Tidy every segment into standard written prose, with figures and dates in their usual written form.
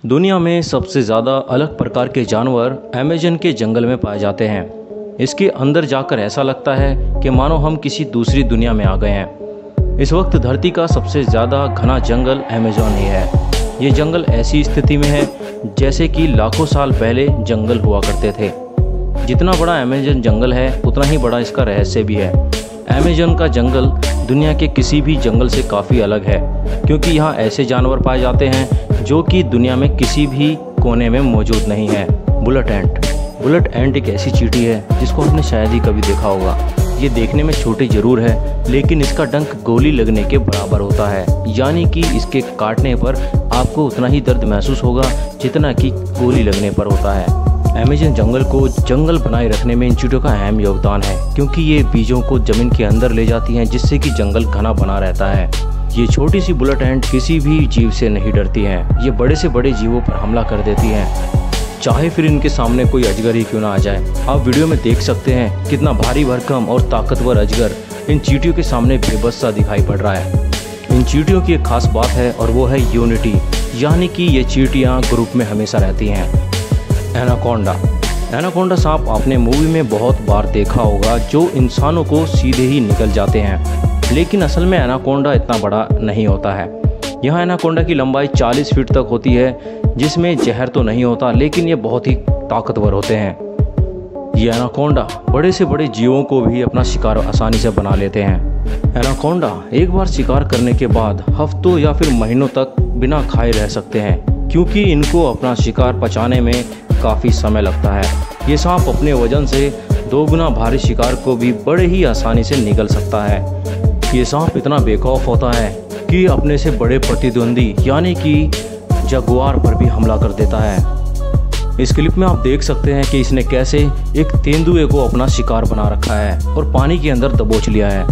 दुनिया में सबसे ज़्यादा अलग प्रकार के जानवर अमेज़न के जंगल में पाए जाते हैं। इसके अंदर जाकर ऐसा लगता है कि मानो हम किसी दूसरी दुनिया में आ गए हैं। इस वक्त धरती का सबसे ज़्यादा घना जंगल अमेज़न ही है। ये जंगल ऐसी स्थिति में है जैसे कि लाखों साल पहले जंगल हुआ करते थे। जितना बड़ा अमेज़न जंगल है उतना ही बड़ा इसका रहस्य भी है। अमेज़न का जंगल दुनिया के किसी भी जंगल से काफ़ी अलग है, क्योंकि यहाँ ऐसे जानवर पाए जाते हैं जो कि दुनिया में किसी भी कोने में मौजूद नहीं है। बुलेट एंट एक ऐसी चींटी है जिसको आपने शायद ही कभी देखा होगा। ये देखने में छोटी ज़रूर है, लेकिन इसका डंक गोली लगने के बराबर होता है, यानी कि इसके काटने पर आपको उतना ही दर्द महसूस होगा जितना कि गोली लगने पर होता है। अमेज़न जंगल को जंगल बनाए रखने में इन चींटियों का अहम योगदान है, क्योंकि ये बीजों को ज़मीन के अंदर ले जाती हैं, जिससे कि जंगल घना बना रहता है। ये छोटी सी बुलेट एंट किसी भी जीव से नहीं डरती हैं। ये बड़े से बड़े जीवों पर हमला कर देती हैं, चाहे फिर इनके सामने कोई अजगर ही क्यों ना आ जाए। आप वीडियो में देख सकते हैं कितना भारी भरकम और ताकतवर अजगर इन चींटियों के सामने बेबस सा दिखाई पड़ रहा है। इन चींटियों की एक खास बात है और वो है यूनिटी, यानी कि ये चींटियाँ ग्रुप में हमेशा रहती हैं। एनाकोंडा सांप आपने मूवी में बहुत बार देखा होगा, जो इंसानों को सीधे ही निकल जाते हैं, लेकिन असल में एनाकोंडा इतना बड़ा नहीं होता है। यहाँ एनाकोंडा की लंबाई 40 फीट तक होती है, जिसमें जहर तो नहीं होता, लेकिन ये बहुत ही ताकतवर होते हैं। ये एनाकोंडा बड़े से बड़े जीवों को भी अपना शिकार आसानी से बना लेते हैं। एनाकोंडा एक बार शिकार करने के बाद हफ्तों या फिर महीनों तक बिना खाए रह सकते हैं, क्योंकि इनको अपना शिकार पचाने में काफ़ी समय लगता है। ये सांप अपने वजन से 2 गुना भारी शिकार को भी बड़े ही आसानी से निगल सकता है। ये सांप इतना बेखौफ होता है कि अपने से बड़े प्रतिद्वंदी यानी कि जगुआर पर भी हमला कर देता है। इस क्लिप में आप देख सकते हैं कि इसने कैसे एक तेंदुए को अपना शिकार बना रखा है और पानी के अंदर दबोच लिया है।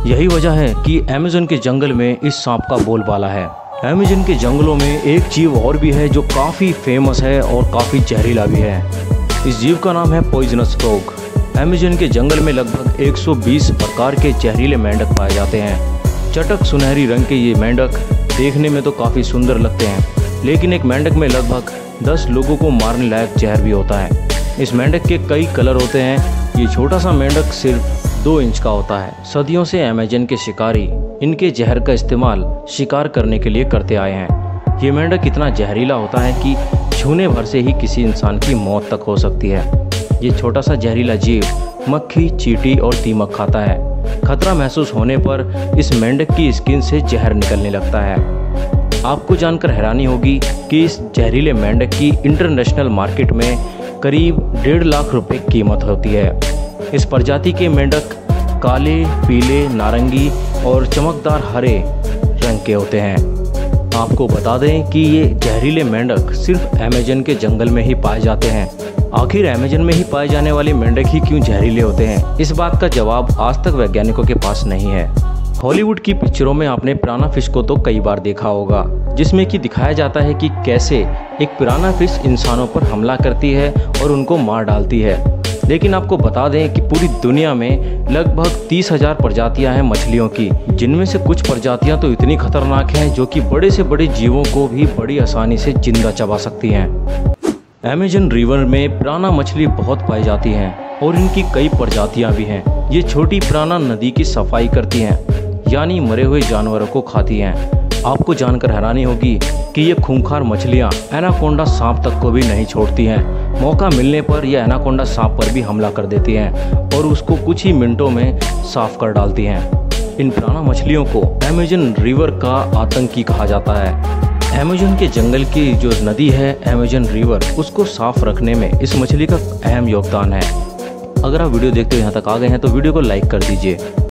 यही वजह है कि अमेज़न के जंगल में इस सांप का बोलबाला है। अमेज़न के जंगलों में एक जीव और भी है जो काफ़ी फेमस है और काफ़ी जहरीला भी है। इस जीव का नाम है पॉइजनस फ्रॉग। अमेज़न के जंगल में लगभग 120 प्रकार के जहरीले मेंढक पाए जाते हैं। चटक सुनहरी रंग के ये मेंढक देखने में तो काफ़ी सुंदर लगते हैं, लेकिन एक मेंढक में लगभग 10 लोगों को मारने लायक जहर भी होता है। इस मेंढक के कई कलर होते हैं। ये छोटा सा मेंढक सिर्फ 2 इंच का होता है। सदियों से अमेज़न के शिकारी इनके जहर का इस्तेमाल शिकार करने के लिए करते आए हैं। ये मेंढक इतना जहरीला होता है कि छूने भर से ही किसी इंसान की मौत तक हो सकती है। ये छोटा सा जहरीला जीव मक्खी, चींटी और दीमक खाता है। खतरा महसूस होने पर इस मेंढक की स्किन से जहर निकलने लगता है। आपको जानकर हैरानी होगी कि इस जहरीले मेंढक की इंटरनेशनल मार्केट में करीब 1.5 लाख रुपए कीमत होती है। इस प्रजाति के मेंढक काले, पीले, नारंगी और चमकदार हरे रंग के होते हैं। आपको बता दें कि ये जहरीले मेंढक सिर्फ अमेज़न के जंगल में ही पाए जाते हैं। आखिर अमेज़न में ही पाए जाने वाले मेंढक ही क्यों जहरीले होते हैं, इस बात का जवाब आज तक वैज्ञानिकों के पास नहीं है। हॉलीवुड की पिक्चरों में आपने पिराना फिश को तो कई बार देखा होगा, जिसमें कि दिखाया जाता है कि कैसे एक पिराना फिश इंसानों पर हमला करती है और उनको मार डालती है। लेकिन आपको बता दें कि पूरी दुनिया में लगभग 30,000 प्रजातियां हैं मछलियों की, जिनमें से कुछ प्रजातियां तो इतनी खतरनाक हैं जो कि बड़े से बड़े जीवों को भी बड़ी आसानी से जिंदा चबा सकती हैं। अमेज़न रिवर में पिराना मछली बहुत पाई जाती हैं और इनकी कई प्रजातियां भी हैं। ये छोटी पिराना नदी की सफाई करती हैं, यानी मरे हुए जानवरों को खाती हैं। आपको जानकर हैरानी होगी कि ये खूंखार मछलियाँ एनाकोंडा सांप तक को भी नहीं छोड़ती हैं। मौका मिलने पर यह एनाकोंडा सांप पर भी हमला कर देती हैं और उसको कुछ ही मिनटों में साफ कर डालती हैं। इन पिराना मछलियों को अमेज़न रिवर का आतंकी कहा जाता है। अमेज़न के जंगल की जो नदी है अमेज़न रिवर, उसको साफ रखने में इस मछली का अहम योगदान है। अगर आप वीडियो देखते हुए यहाँ तक आ गए हैं तो वीडियो को लाइक कर दीजिए।